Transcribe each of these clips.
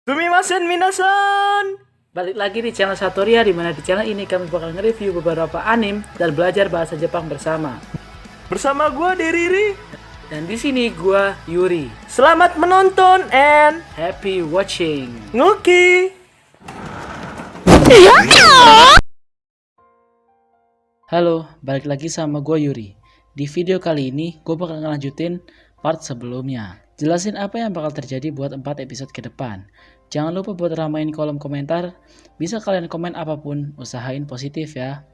Sumimasen minasan. Balik lagi di channel Satoria, di mana di channel ini kami bakal nge-review beberapa anime dan belajar bahasa Jepang bersama. Bersama gua Deriri. Dan di sini gua Yuri. Selamat menonton and Happy watching. Nguki. Halo, balik lagi sama gua Yuri. Di video kali ini gua bakal ngelanjutin part sebelumnya. Jelasin apa yang bakal terjadi buat 4 episode ke depan. Jangan lupa buat ramein kolom komentar. Bisa kalian komen apapun, usahain positif ya.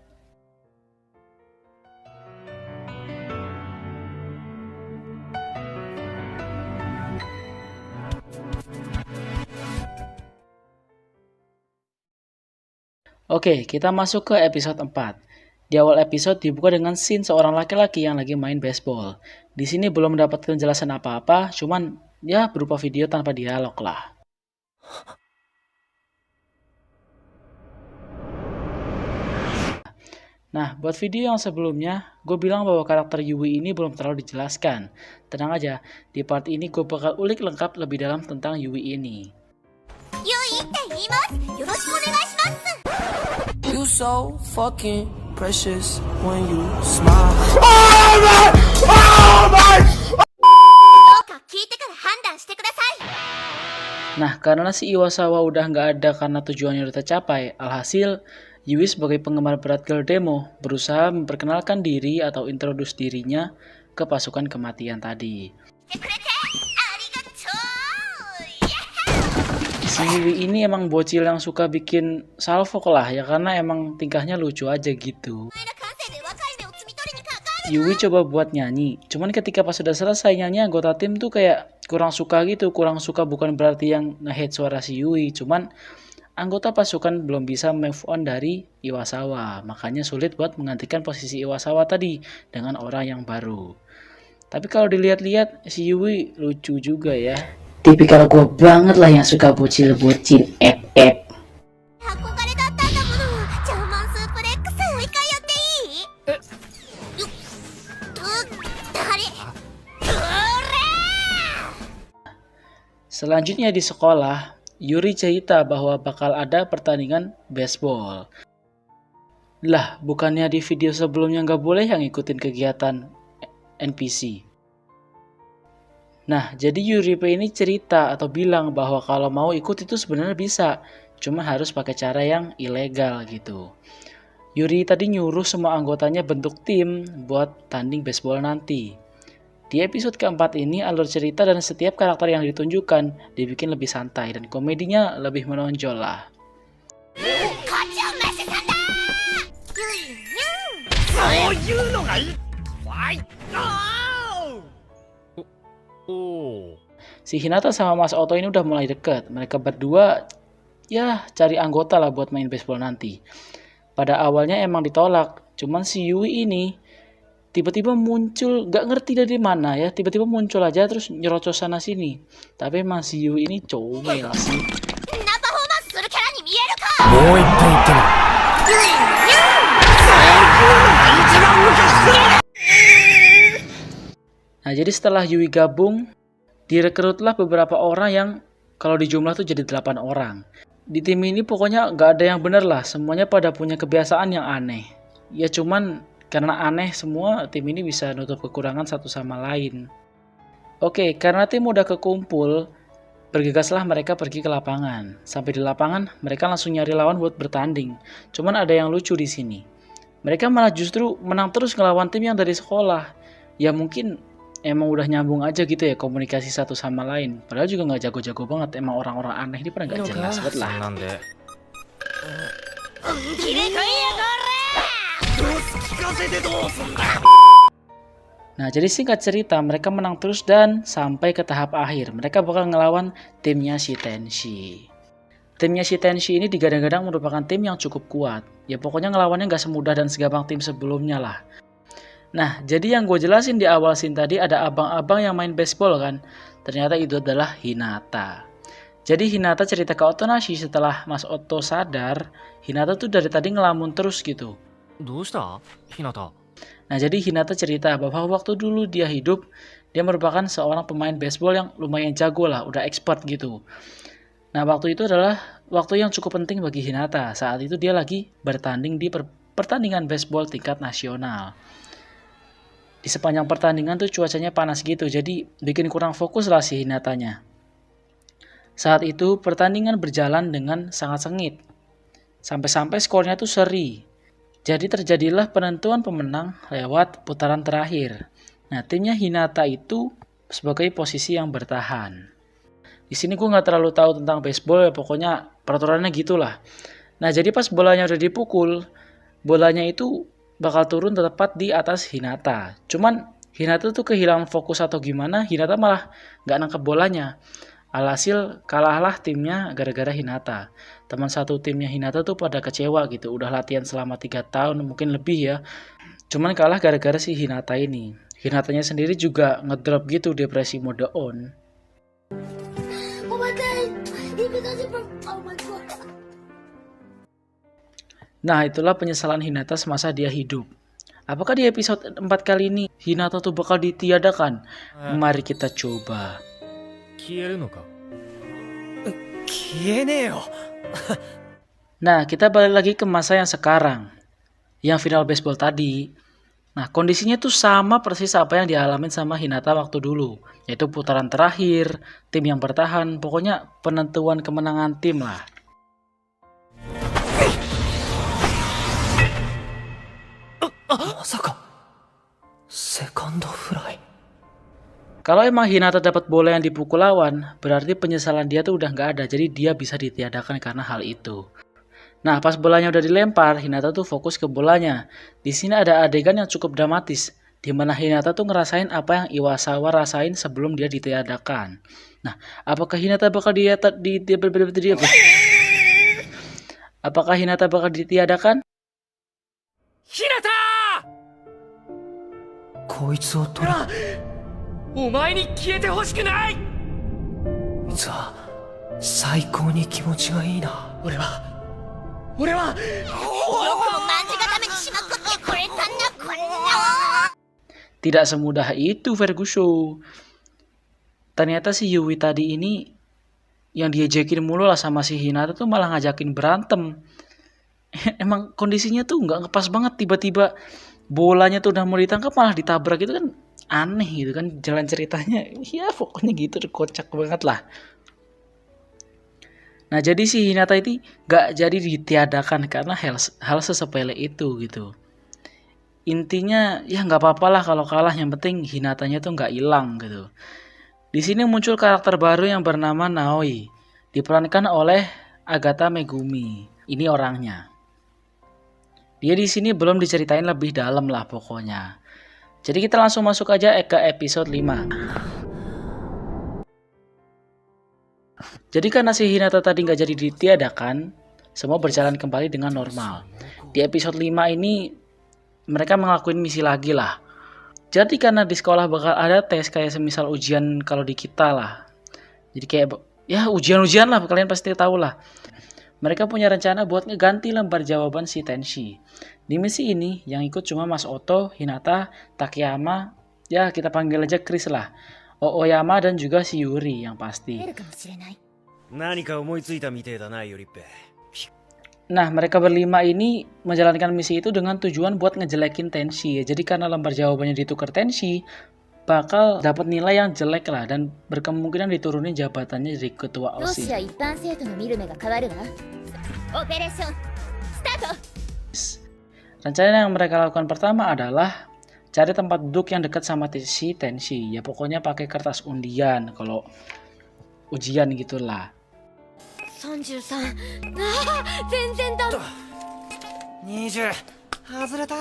Oke, kita masuk ke episode 4. Di awal episode dibuka dengan scene seorang laki-laki yang lagi main baseball. Di sini belum mendapatkan penjelasan apa-apa, cuman ya berupa video tanpa dialog lah. Nah, buat video yang sebelumnya, gue bilang bahwa karakter Yui ini belum terlalu dijelaskan. Tenang aja, di part ini gue bakal ulik lengkap lebih dalam tentang Yui ini. Yuiって言います。よろしくお願いします。 You so fucking precious when you smile. どうか聞いてから判断してください。 Nah, karena si Iwasawa udah nggak ada karena tujuannya udah tercapai, alhasil Yui sebagai penggemar berat girl demo berusaha memperkenalkan diri atau introduce dirinya ke pasukan kematian tadi. してくれてありがとう。 Si Yui ini emang bocil yang suka bikin salvo lah ya, karena emang tingkahnya lucu aja gitu. お前ら感性で若い目を摘み取りにかかる。 Yui coba buat nyanyi, cuman ketika pas sudah selesai nyanyi anggota tim tuh kayak kurang suka gitu. Kurang suka bukan berarti yang nge-hate suara si Yui, cuman anggota pasukan belum bisa move on dari Iwasawa, makanya sulit buat menggantikan posisi Iwasawa tadi dengan orang yang baru. Tapi kalau dilihat-lihat si Yui lucu juga ya. Tipikal gue banget lah yang suka bocil-bocil 憧れだったんだもの。ジャーマンスープレックスもう一回やっていい？誰？ Selanjutnya di sekolah, Yuri cerita bahwa bakal ada pertandingan baseball. Lah, bukannya di video sebelumnya nggak boleh yang ikutin kegiatan NPC? Nah, jadi Yuri ini cerita atau bilang bahwa kalau mau ikut itu sebenarnya bisa, cuma harus pakai cara yang ilegal gitu. Yuri tadi nyuruh semua anggotanya bentuk tim buat tanding baseball nanti. Di episode keempat ini alur cerita dan setiap karakter yang ditunjukkan dibikin lebih santai dan komedinya lebih menonjol lah. こっちを召しさんだ。そういうのがいい。わい。Si Hinata sama Mas Oto ini udah mulai deket. Mereka berdua ya cari anggota lah buat main baseball nanti. Pada awalnya emang ditolak, cuman si Yui ini tiba-tiba muncul, gak ngerti dari mana ya, tiba-tiba muncul aja terus nyerocos sana sini. Tapi emang si Yui ini comel sih. なパフォーマンスするキャラに見えるか。もう一回言ってみろ。 Nah, jadi setelah Yui gabung, direkrutlah beberapa orang yang kalau di jumlah tuh jadi 8 orang. Di tim ini pokoknya gak ada yang bener lah, semuanya pada punya kebiasaan yang aneh. Ya cuman karena aneh semua, tim ini bisa nutup kekurangan satu sama lain. Oke, karena tim udah kekumpul, bergegaslah mereka pergi ke lapangan. Sampai di lapangan, mereka langsung nyari lawan buat bertanding. Cuman ada yang lucu di sini. Mereka malah justru menang terus ngelawan tim yang dari sekolah. Ya mungkin emang udah nyambung aja gitu ya komunikasi satu sama lain. Padahal juga nggak jago-jago banget. Emang orang-orang aneh ini pada nggak jelas banget lah. なんで。切れ込いやこ聞かせてどうすんだ。 Nah, jadi singkat cerita, mereka menang terus dan sampai ke tahap akhir. Mereka bakal ngelawan timnya si Tenshi. Timnya si Tenshi ini digadang-gadang merupakan tim yang cukup kuat. Ya pokoknya ngelawannya nggak semudah dan segampang tim sebelumnya lah. Nah, jadi yang gue jelasin di awal scene tadi ada abang-abang yang main baseball kan. Ternyata itu adalah Hinata. Jadi Hinata cerita ke Otonashi setelah Mas Oto sadar, Hinata tuh dari tadi ngelamun terus gitu. どうしたひなた。 Nah, jadi Hinata cerita bahwa waktu dulu dia hidup, dia merupakan seorang pemain baseball yang lumayan jago lah, udah expert gitu. Nah, waktu itu adalah waktu yang cukup penting bagi Hinata. Saat itu dia lagi bertanding di pertandingan baseball tingkat nasional. Di sepanjang pertandingan tuh cuacanya panas gitu, jadi bikin kurang fokus lah si Hinatanya. Saat itu pertandingan berjalan dengan sangat sengit. Sampai-sampai skornya tuh seri. Jadi terjadilah penentuan pemenang lewat putaran terakhir. Nah, timnya Hinata itu sebagai posisi yang bertahan. Di sini gue nggak terlalu tahu tentang baseball ya, pokoknya peraturannya gitulah. Nah, jadi pas bolanya udah dipukul, bolanya itu bakal turun tepat di atas Hinata. Cuman Hinata tuh kehilangan fokus atau gimana, Hinata malah nggak nangkep bolanya. Alhasil kalahlah timnya gara-gara Hinata. Teman satu timnya Hinata tuh pada kecewa gitu, udah latihan selama 3 tahun mungkin lebih ya. Cuman kalah gara-gara si Hinata ini. Hinatanya sendiri juga ngedrop gitu, depresi mode on. Oh my god, oh my god. Nah, itulah penyesalan Hinata semasa dia hidup. Apakah di episode 4 kali ini Hinata tuh bakal ditiadakan? Mari kita coba. 消えるのか消えねえよ Nah, kita balik lagi ke masa yang sekarang. Yang final baseball tadi. Nah, kondisinya tuh sama persis apa yang dialamin sama Hinata waktu dulu. Yaitu putaran terakhir, tim yang bertahan, pokoknya penentuan kemenangan tim lah. Masaka second fly. Kalau emang Hinata dapat bola yang dipukul lawan, berarti penyesalan dia tuh udah nggak ada, jadi dia bisa ditiadakan karena hal itu. Nah, pas bolanya udah dilempar, Hinata tuh fokus ke bolanya. Di sini ada adegan yang cukup dramatis, di mana Hinata tuh ngerasain apa yang Iwasawa rasain sebelum dia ditiadakan. Nah, apakah Hinata bakal apakah Hinata bakal ditiadakan? Hinata! こいつを取る。お前に消えてほしくない。こいつは最高に気持ちがいいな。俺はよくもマンジがダメにしまくってくれたんだこんな。 Tidak semudah itu Ferguson. Ternyata si Yui tadi ini yang diejekin mulu lah sama si Hinata tuh malah ngajakin berantem. Emang kondisinya tuh nggak ngepas banget, tiba-tiba bolanya tuh udah mau ditangkap malah ditabrak, itu kan aneh gitu kan jalan ceritanya. Ya pokoknya gitu, kocak banget lah. Nah, jadi si Hinata itu gak jadi ditiadakan karena hal sesepele itu gitu. Intinya ya nggak apa-apa lah kalau kalah, yang penting Hinatanya tuh nggak hilang gitu. Di sini muncul karakter baru yang bernama Naoi, diperankan oleh Agata Megumi. Ini orangnya. Dia di sini belum diceritain lebih dalam lah pokoknya. Jadi kita langsung masuk aja ke episode 5. Jadi karena si Hinata tadi nggak jadi ditiadakan, semua berjalan kembali dengan normal. Di episode 5 ini mereka ngelakuin misi lagi lah. Jadi karena di sekolah bakal ada tes kayak semisal ujian kalau di kita lah. Jadi kayak ya ujian-ujian lah, kalian pasti tahu lah. Mereka punya rencana buat ngeganti lembar jawaban si Tenshi. Di misi ini yang ikut cuma Mas Oto, Hinata, Takeyama, ya kita panggil aja Chris lah, Ooyama dan juga si Yuri yang pasti. 何か思いついたみてえだな、ユリッペ。 Nah, mereka berlima ini menjalankan misi itu dengan tujuan buat ngejelekin Tenshi. Jadi karena lembar jawabannya ditukar Tenshi, bakal dapat nilai yang jelek lah dan berkemungkinan diturunin jabatannya jadi ketua ロシア OSIS. 一般生徒の見る目が変わるわ。オペレーションスタート。 Rencana yang mereka lakukan pertama adalah cari tempat duduk yang dekat sama si Tenshi. Ya pokoknya pakai kertas undian kalau ujian gitulah. 33。全然だ。 20外れた。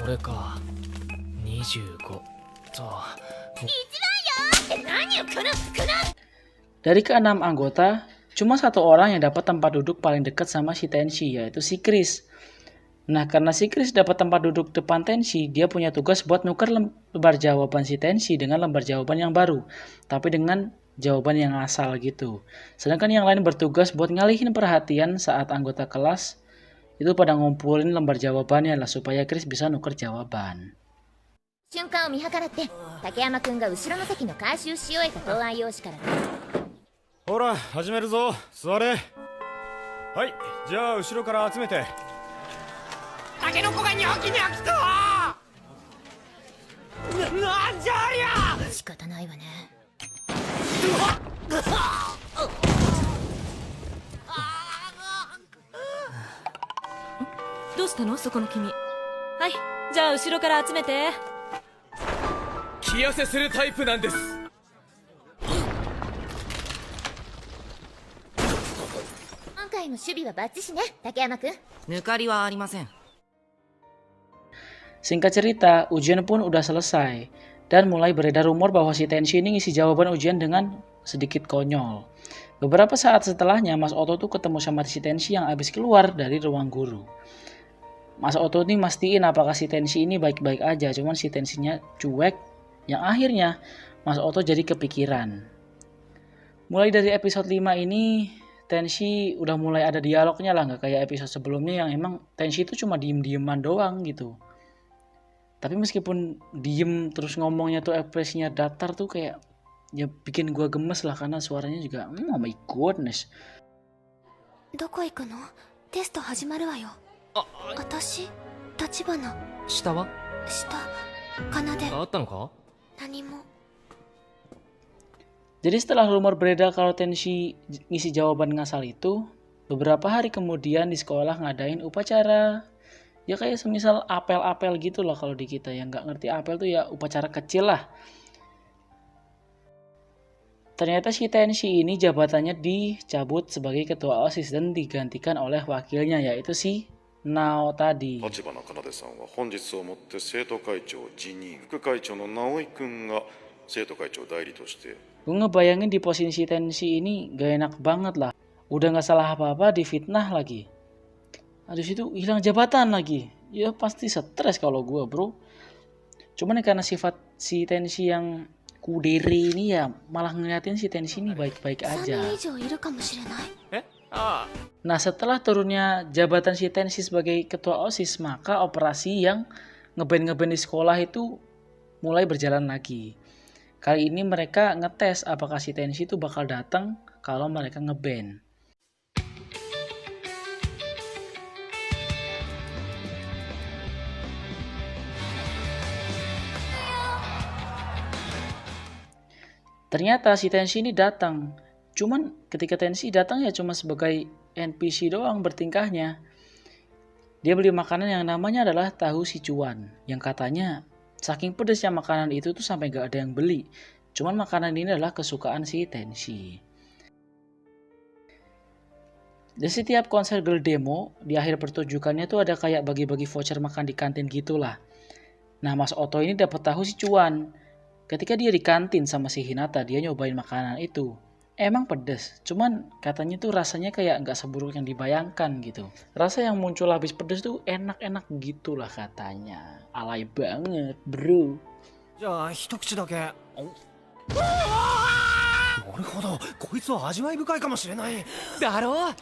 俺か25と。何をこの。 Dari ke-6 anggota, cuma satu orang yang dapat tempat duduk paling dekat sama si Tenshi, yaitu si Chris. Nah, karena si Chris dapat tempat duduk depan Tenshi, dia punya tugas buat nuker lembar jawaban si Tenshi dengan lembar jawaban yang baru, tapi dengan jawaban yang asal gitu. Sedangkan yang lain bertugas buat ngalihin perhatian saat anggota kelas itu pada ngumpulin lembar jawabannya lah supaya Chris bisa nuker jawaban. 瞬間を見計らって竹山くんが後ろの席の回収し終えた答案用紙から。ほら始めるぞ。座れ。はい、じゃあ後ろから集めて。タケノコがニョキニョキと。なんじゃありゃ。仕方ないわね。どうしたのそこの君。はい、じゃあ後ろから集めて。気痩せするタイプなんです。今回も守備はバッチシね、竹山くん。抜かりはありません。Singkat cerita, ujian pun udah selesai. Dan mulai beredar rumor bahwa si Tenshi ini ngisi jawaban ujian dengan sedikit konyol. Beberapa saat setelahnya, Mas Oto tuh ketemu sama si Tenshi yang habis keluar dari ruang guru. Mas Oto nih mastiin apakah si Tenshi ini baik-baik aja, cuman si Tenshinya cuek, yang akhirnya Mas Oto jadi kepikiran. Mulai dari episode 5 ini, Tenshi udah mulai ada dialognya lah, nggak kayak episode sebelumnya yang emang Tenshi itu cuma diem-dieman doang gitu. Tapi meskipun diem terus ngomongnya tuh ekspresinya datar tuh kayak ya bikin gua gemes lah karena suaranya juga oh my goodness. どこ行くの？テスト始まるわよ。私、立花。下は？下、奏で。あったのか？何も。 Jadi setelah rumor beredar kalau Tenshi ngisi jawaban ngasal itu, beberapa hari kemudian di sekolah ngadain upacara. Ya kayak semisal apel-apel gitu lah kalau di kita yang nggak ngerti apel tuh ya upacara kecil lah. Ternyata si Tenshi ini jabatannya dicabut sebagai ketua OSIS dan digantikan oleh wakilnya yaitu si Nao tadi. 立花奏さんは本日をもって生徒会長辞任、副会長の直井くんが生徒会長代理として。Gue ngebayangin di posisi Tenshi ini gak enak banget lah. Udah gak salah apa-apa difitnah lagi. Habis itu hilang jabatan lagi. Ya pasti stres kalau gue bro. Cuman karena sifat si Tenshi yang kudere ini ya malah ngeliatin si Tenshi ini baik-baik aja. Nah setelah turunnya jabatan si Tenshi sebagai ketua OSIS, maka operasi yang ngeband di sekolah itu mulai berjalan lagi. Kali ini mereka ngetes apakah si Tenshi itu bakal datang kalau mereka ngeband. Ternyata si Tenshi ini datang. Cuman ketika Tenshi datang ya cuma sebagai NPC doang bertingkahnya. Dia beli makanan yang namanya adalah tahu Sichuan. Yang katanya saking pedesnya makanan itu tuh sampai gak ada yang beli. Cuman makanan ini adalah kesukaan si Tenshi. Di setiap konser girl demo, di akhir pertunjukannya tuh ada kayak bagi-bagi voucher makan di kantin gitulah. Nah Mas Oto ini dapat tahu Sichuan. Ketika dia di kantin sama si Hinata, dia nyobain makanan itu. Emang pedes, cuman katanya tuh rasanya kayak nggak seburuk yang dibayangkan gitu. Rasa yang muncul habis pedes tuh enak-enak gitulah katanya. Alay banget, bro. Ya, 一口だけ。なるほど、こいつは味わい深いかもしれない。だろう。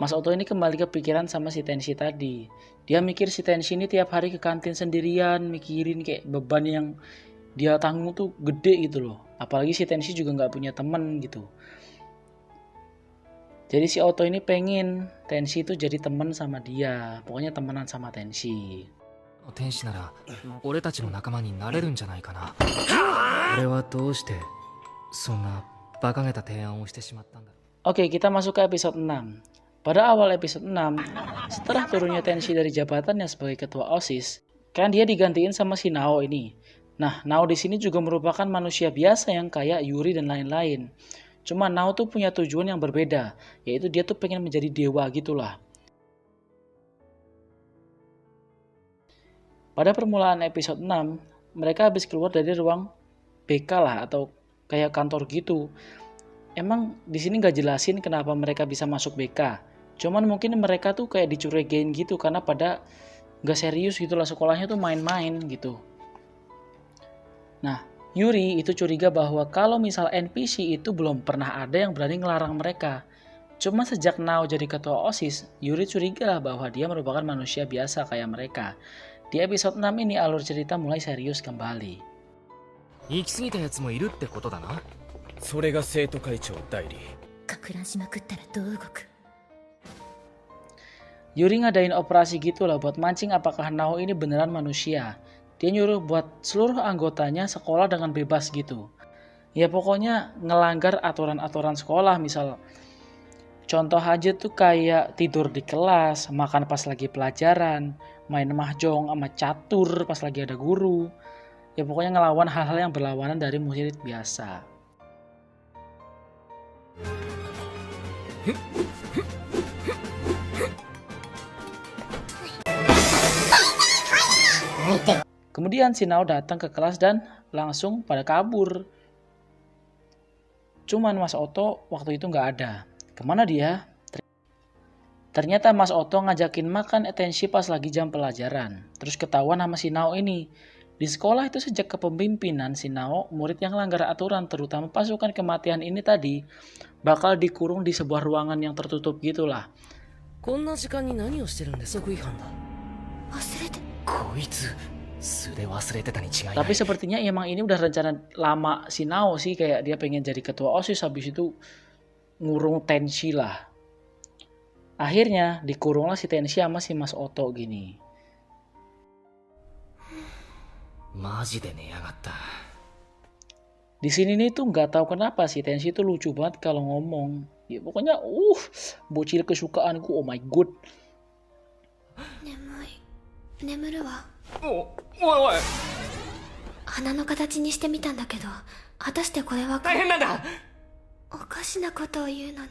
Mas Oto ini kembali kepikiran sama si Tenshi tadi. Dia mikir si Tenshi ini tiap hari ke kantin sendirian, mikirin kayak beban yang dia tanggung tuh gede gitu loh. Apalagi si Tenshi juga nggak punya temen gitu. Jadi si Oto ini pengen Tenshi itu jadi teman sama dia. Pokoknya temenan sama Tenshi. 天使なら俺たちの仲間になれるんじゃないかな。俺はどうしてそんな馬鹿げた提案をしてしまったんだ。 Oke, kita masuk ke episode 6. Pada awal episode 6, setelah turunnya Tenshi dari jabatannya sebagai ketua OSIS, kan dia digantiin sama si Nao ini. Nah, Nao di sini juga merupakan manusia biasa yang kayak Yuri dan lain-lain. Cuma Nao tuh punya tujuan yang berbeda, yaitu dia tuh pengen menjadi dewa gitulah. Pada permulaan episode 6, mereka habis keluar dari ruang BK lah atau kayak kantor gitu. Emang di sini nggak jelasin kenapa mereka bisa masuk BK. Cuman mungkin mereka tuh kayak dicurigain gitu karena pada nggak serius gitu lah sekolahnya tuh main-main gitu. Nah, Yuri itu curiga bahwa kalau misal NPC itu belum pernah ada yang berani ngelarang mereka. Cuma sejak Nao jadi ketua OSIS, Yuri curiga bahwa dia merupakan manusia biasa kayak mereka. Di episode 6 ini alur cerita mulai serius kembali. 行き過ぎたやつもいるってことだな。それが生徒会長代理。確乱しまくったらどう動く？ Yuri ngadain operasi gitulah buat mancing apakah Nao ini beneran manusia. Dia nyuruh buat seluruh anggotanya sekolah dengan bebas gitu. Ya pokoknya ngelanggar aturan-aturan sekolah, misal contoh aja tuh kayak tidur di kelas, makan pas lagi pelajaran, main mahjong sama catur pas lagi ada guru. Ya pokoknya ngelawan hal-hal yang berlawanan dari murid biasa. Kemudian si Nao datang ke kelas dan langsung pada kabur. Cuman Mas Oto waktu itu nggak ada. Kemana dia? Ternyata Mas Oto ngajakin makan Tenshi pas lagi jam pelajaran. Terus ketahuan sama si Nao ini. Di sekolah itu sejak kepemimpinan si Nao, murid yang langgar aturan terutama pasukan kematian ini tadi bakal dikurung di sebuah ruangan yang tertutup gitulah. こんな時間に何をしてるんで則違反だ。忘れて。こいつ素で忘れてたに違いない。 Tapi sepertinya emang ini udah rencana lama si Nao sih, kayak dia pengen jadi ketua OSIS habis itu ngurung Tenshi lah. Akhirnya dikurunglah si Tenshi sama si Mas Oto gini. マジで寝やがった。 Di sini nih tuh nggak tahu kenapa si Tenshi tuh lucu banget kalau ngomong. Ya pokoknya bocil kesukaanku, oh my god. 眠るわ。おい花の形にしてみたんだけど、果たしてこれは大変なんだ。おかしなことを言うのね。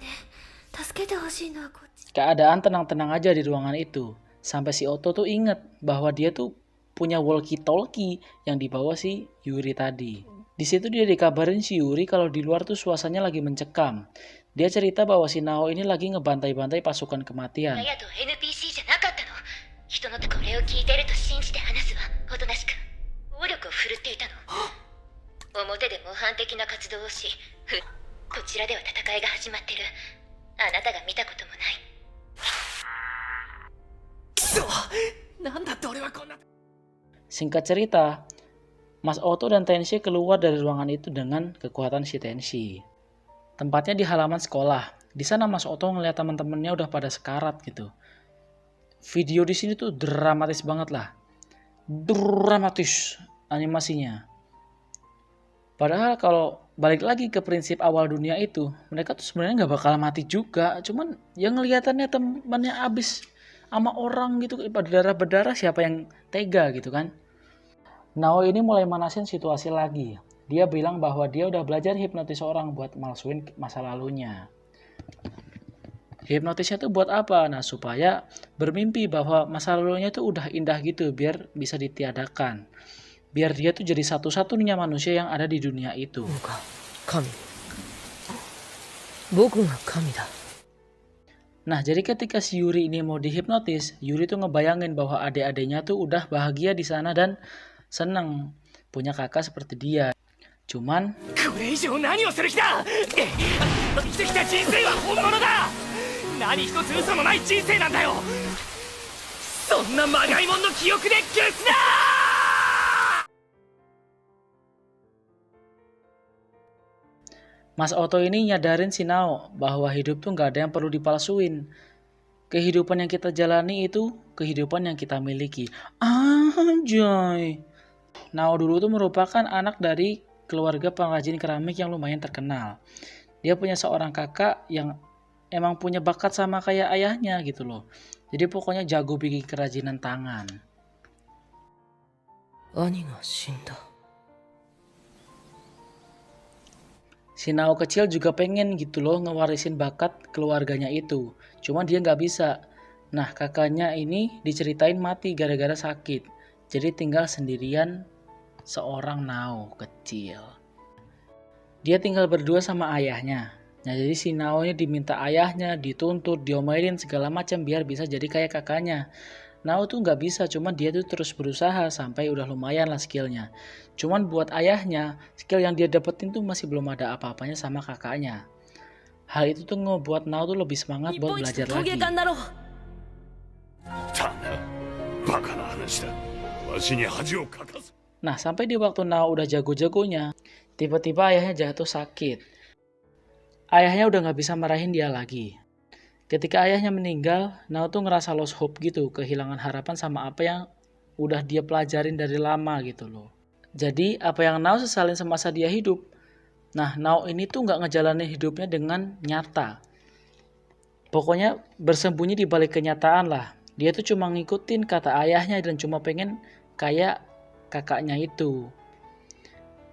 助けてほしいのはこっち。 Keadaan tenang-tenang aja di ruangan itu. Sampai si Oto tuh inget bahwa dia tuh punya walkie-talkie yang dibawa si Yuri tadi. Di situ dia dikabarin si Yuri kalau di luar tuh suasananya lagi mencekam. Dia cerita bahwa si Nao ini lagi ngebantai-bantai pasukan kematian. やと NPC じゃなかったの。人のこれを聞いてると信じて話すわ。おとなしく暴力を振るっていたの。表で模範的な活動をし、こちらでは戦いが始まってる。あなたが見たこともない。くそ、なんだって俺はこんな。 Singkat cerita, Mas Oto dan Tenshi keluar dari ruangan itu dengan kekuatan si Tenshi. Tempatnya di halaman sekolah. Di sana Mas Oto ngeliat teman-temannya udah pada sekarat gitu. Video di sini tuh dramatis banget lah. Dramatis animasinya. Padahal kalau balik lagi ke prinsip awal dunia itu, mereka tuh sebenarnya nggak bakal mati juga. Cuman yang ngeliatannya temannya abis sama orang gitu, berdarah-berdarah, siapa yang tega gitu kan. Nao ini mulai manasin situasi lagi. Dia bilang bahwa dia udah belajar hipnotis orang buat malsuin masa lalunya. Hipnotisnya tuh buat apa? Nah, supaya bermimpi bahwa masa lalunya tuh udah indah gitu, biar bisa ditiadakan. Biar dia tuh jadi satu-satunya manusia yang ada di dunia itu. Kami. Boku ga kami da. Nah, jadi ketika si Yuri ini mau dihipnotis, Yuri tuh ngebayangin bahwa adik-adiknya tuh udah bahagia di sana dan seneng punya kakak seperti dia. Cuman これ以上何をする気だ。生きてきた人生は本物だ。何一つ嘘のない人生なんだよ。そんなまがいもんの記憶で消すな。 Mas Oto ini nyadarin si Nao bahwa hidup tuh nggak ada yang perlu dipalsuin. Kehidupan yang kita jalani itu kehidupan yang kita miliki. Anjay. Nao dulu tuh merupakan anak dari keluarga pengrajin keramik yang lumayan terkenal. Dia punya seorang kakak yang emang punya bakat sama kayak ayahnya gitu loh. Jadi pokoknya jago bikin kerajinan tangan. Ani ga shinda. Si Nao kecil juga pengen gitu loh ngewarisin bakat keluarganya itu. Cuman dia nggak bisa. Nah, kakaknya ini diceritain mati gara-gara sakit. Jadi tinggal sendirian seorang Nao kecil. Dia tinggal berdua sama ayahnya. Nah, jadi si Nao ini diminta ayahnya, dituntut, diomelin segala macam biar bisa jadi kayak kakaknya. Nao tuh nggak bisa, cuman dia tuh terus berusaha sampai udah lumayan lah skillnya. Cuman buat ayahnya, skill yang dia dapetin tuh masih belum ada apa-apanya sama kakaknya. Hal itu tuh ngebuat Nao tuh lebih semangat buat belajar lagi. Nah, sampai di waktu Nao udah jago-jagonya, tiba-tiba ayahnya jatuh sakit. ayahnya udah nggak bisa marahin dia lagi. Ketika ayahnya meninggal, Nao tuh ngerasa lost hope gitu, kehilangan harapan sama apa yang udah dia pelajarin dari lama gitu loh. Jadi apa yang Nao sesalin semasa dia hidup, nah Nao ini tuh nggak ngejalanin hidupnya dengan nyata. Pokoknya bersembunyi di balik kenyataan lah. Dia tuh cuma ngikutin kata ayahnya dan cuma pengen kayak kakaknya itu.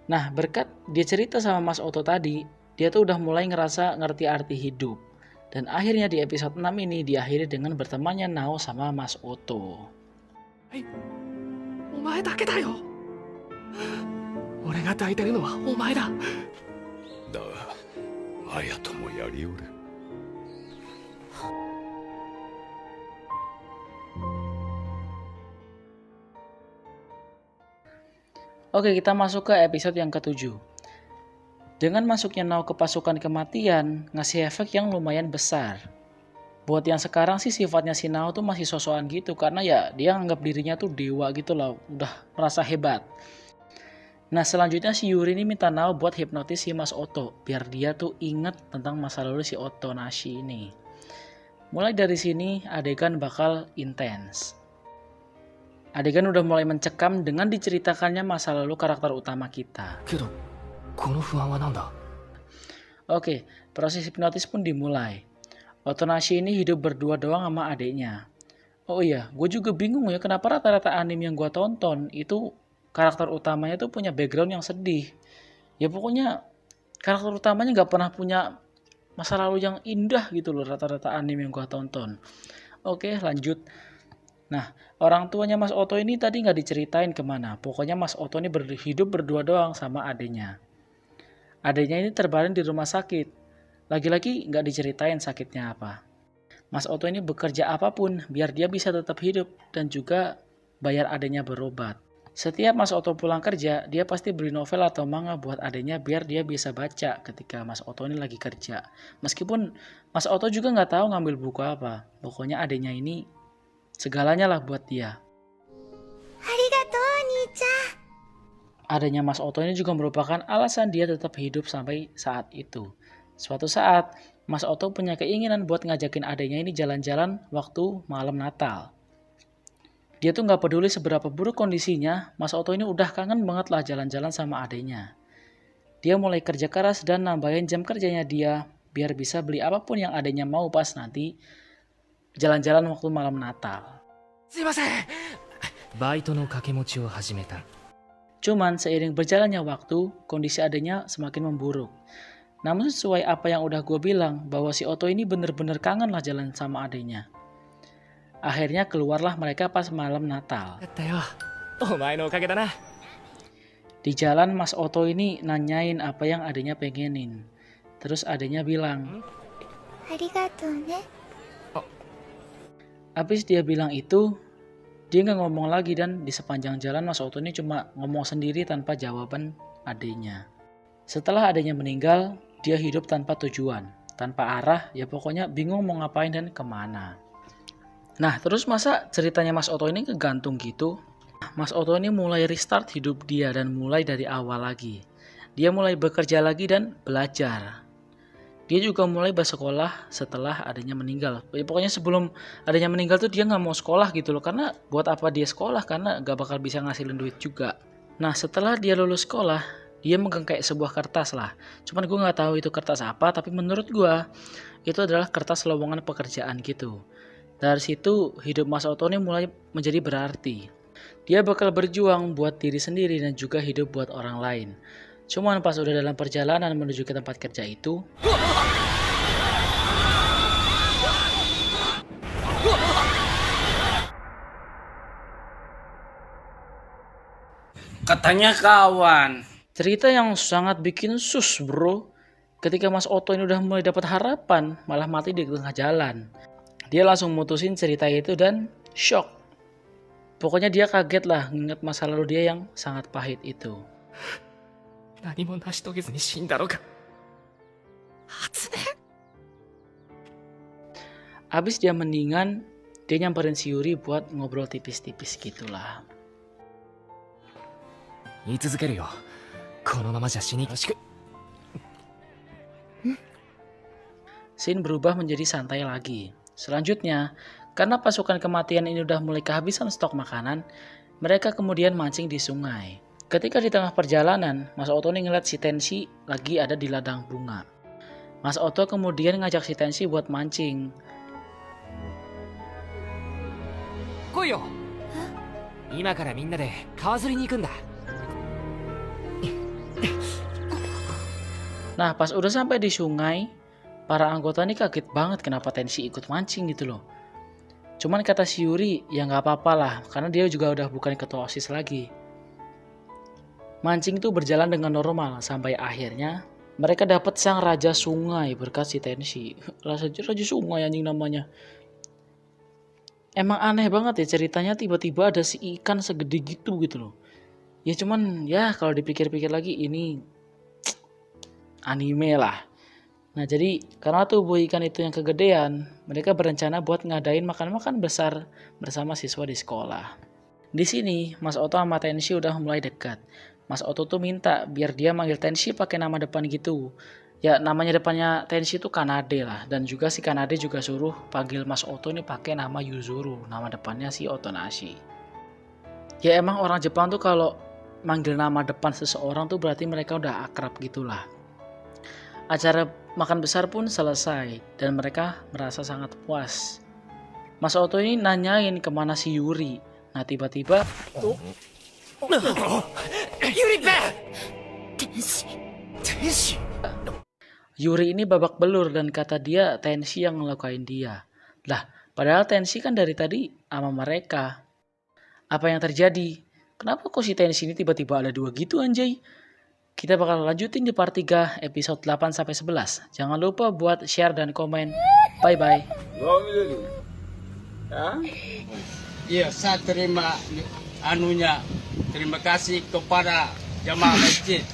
Nah berkat dia cerita sama Mas Oto tadi, dia tuh udah mulai ngerasa ngerti arti hidup. Dan akhirnya di episode 6 ini diakhiri dengan bertemannya Nao sama Mas Oto. お前だけだよ。俺が抱いてるのはお前だ。だが綾ともやりおる。 Oke, kita masuk ke episode yang ke-7. Dengan masuknya Nao ke pasukan kematian, ngasih efek yang lumayan besar. Buat yang sekarang sih sifatnya si Nao tuh masih sosokan gitu, karena ya dia anggap dirinya tuh dewa gitu loh, udah merasa hebat. Nah selanjutnya si Yuri ini minta Nao buat hipnotis si Mas Oto, biar dia tuh inget tentang masa lalu si Otonashi ini. Mulai dari sini adegan bakal intens. Adegan udah mulai mencekam dengan diceritakannya masa lalu karakter utama kita. けどこの不安は何だ？ Oke, proses hipnotis pun dimulai. Otonashi ini hidup berdua doang sama adiknya. Oh iya, gue juga bingung ya kenapa rata-rata anime yang gue tonton itu karakter utamanya tuh punya background yang sedih. Ya pokoknya karakter utamanya gak pernah punya masa lalu yang indah gitu loh rata-rata anime yang gue tonton. Oke, lanjut. Nah, orang tuanya Mas Oto ini tadi nggak diceritain kemana. Pokoknya Mas Oto ini hidup berdua doang sama adiknya. Adiknya ini terbaring di rumah sakit. Lagi-lagi nggak diceritain sakitnya apa. Mas Oto ini bekerja apapun biar dia bisa tetap hidup dan juga bayar adiknya berobat. Setiap Mas Oto pulang kerja, dia pasti beli novel atau manga buat adiknya biar dia bisa baca ketika Mas Oto ini lagi kerja. Meskipun Mas Oto juga nggak tahu ngambil buku apa. Pokoknya adiknya ini segalanya lah buat dia. Adanya Mas Oto ini juga merupakan alasan dia tetap hidup sampai saat itu. Suatu saat, Mas Oto punya keinginan buat ngajakin adanya ini jalan-jalan waktu malam Natal. Dia tuh gak peduli seberapa buruk kondisinya, Mas Oto ini udah kangen banget lah jalan-jalan sama adanya. Dia mulai kerja keras dan nambahin jam kerjanya dia biar bisa beli apapun yang adanya mau pas nanti jalan-jalan waktu malam Natal. すいません。バイトの掛け持ちを始めた。 Cuman seiring berjalannya waktu, kondisi adanya semakin memburuk. Namun sesuai apa yang udah gue bilang, bahwa si Oto ini bener-bener kangen lah jalan sama adanya. Akhirnya keluarlah mereka pas malam Natal. やったよ。お前のおかげだな。 Di jalan Mas Oto ini nanyain apa yang adanya pengenin. Terus adanya bilang, ありがとうね。 Habis dia bilang itu, dia nggak ngomong lagi dan di sepanjang jalan Mas Oto ini cuma ngomong sendiri tanpa jawaban adenya. Setelah adenya meninggal, dia hidup tanpa tujuan, tanpa arah, ya pokoknya bingung mau ngapain dan kemana. Nah terus masa ceritanya Mas Oto ini kegantung gitu? Mas Oto ini mulai restart hidup dia dan mulai dari awal lagi. Dia mulai bekerja lagi dan belajar. Dia juga mulai bersekolah setelah adanya meninggal. Ya, pokoknya sebelum adanya meninggal tuh dia nggak mau sekolah gitu loh. Karena buat apa dia sekolah? Karena nggak bakal bisa ngasilin duit juga. Nah setelah dia lulus sekolah, dia megang kayak sebuah kertas lah. Cuman gue nggak tahu itu kertas apa. Tapi menurut gue itu adalah kertas lowongan pekerjaan gitu. Dari situ hidup Mas Oto ini mulai menjadi berarti. Dia bakal berjuang buat diri sendiri dan juga hidup buat orang lain. Cuman pas udah dalam perjalanan menuju ke tempat kerja itu, katanya kawan. cerita yang sangat bikin sus bro. Ketika Mas Oto ini udah mulai dapat harapan, malah mati di tengah jalan. Dia langsung mutusin cerita itu dan shock. Pokoknya dia kaget lah nginget masa lalu dia yang sangat pahit itu. 何も成し遂げずに死んだのか。初音。 Abis dia mendingan, dia nyamperin si Yuri buat ngobrol tipis-tipis gitulah. 言い続けるよ。このままじゃ死によろしく。Shin berubah menjadi santai lagi. Selanjutnya, karena pasukan kematian ini udah mulai kehabisan stok makanan, mereka kemudian mancing di sungai. Ketika di tengah perjalanan, Mas Oto nih ngeliat si Tenshi lagi ada di ladang bunga. Mas Oto kemudian ngajak si Tenshi buat mancing. Koi yo. Ima kara minna de kawa-zuri ni ikun da. Nah, pas udah sampai di sungai, para anggota nih kaget banget kenapa Tenshi ikut mancing gitu loh. Cuman kata si Yuri, ya nggak apa-apa lah, karena dia juga udah bukan ketua OSIS lagi. Mancing itu berjalan dengan normal, sampai akhirnya mereka dapat sang raja sungai berkat si Tenshi. Raja sungai anjing namanya. Emang aneh banget ya ceritanya, tiba-tiba ada si ikan segede gitu loh. Ya cuman ya kalau dipikir-pikir lagi ini anime lah. Nah jadi karena tubuh ikan itu yang kegedean, mereka berencana buat ngadain makan-makan besar bersama siswa di sekolah. Di sini Mas Oto sama Tenshi udah mulai dekat. Mas Oto tuh minta biar dia manggil Tenshi pakai nama depan gitu. Ya namanya depannya Tenshi itu Kanade lah. Dan juga si Kanade juga suruh panggil Mas Oto nih pakai nama Yuzuru. Nama depannya si Otonashi. Ya emang orang Jepang tuh kalau manggil nama depan seseorang tuh berarti mereka udah akrab gitulah. Acara makan besar pun selesai dan mereka merasa sangat puas. Mas Oto ini nanyain kemana si Yuri. Nah tiba-tiba Yuri ini babak belur dan kata dia Tenshi yang ngelukain dia. Lah padahal Tenshi kan dari tadi sama mereka. Apa yang terjadi? Kenapa kok si Tenshi ini tiba-tiba ada dua gitu anjay? Kita bakal lanjutin di part 3 episode 8-11. Jangan lupa buat share dan komen. Bye-bye. Iya, saya terima terima kasih kepada jamaah masjid.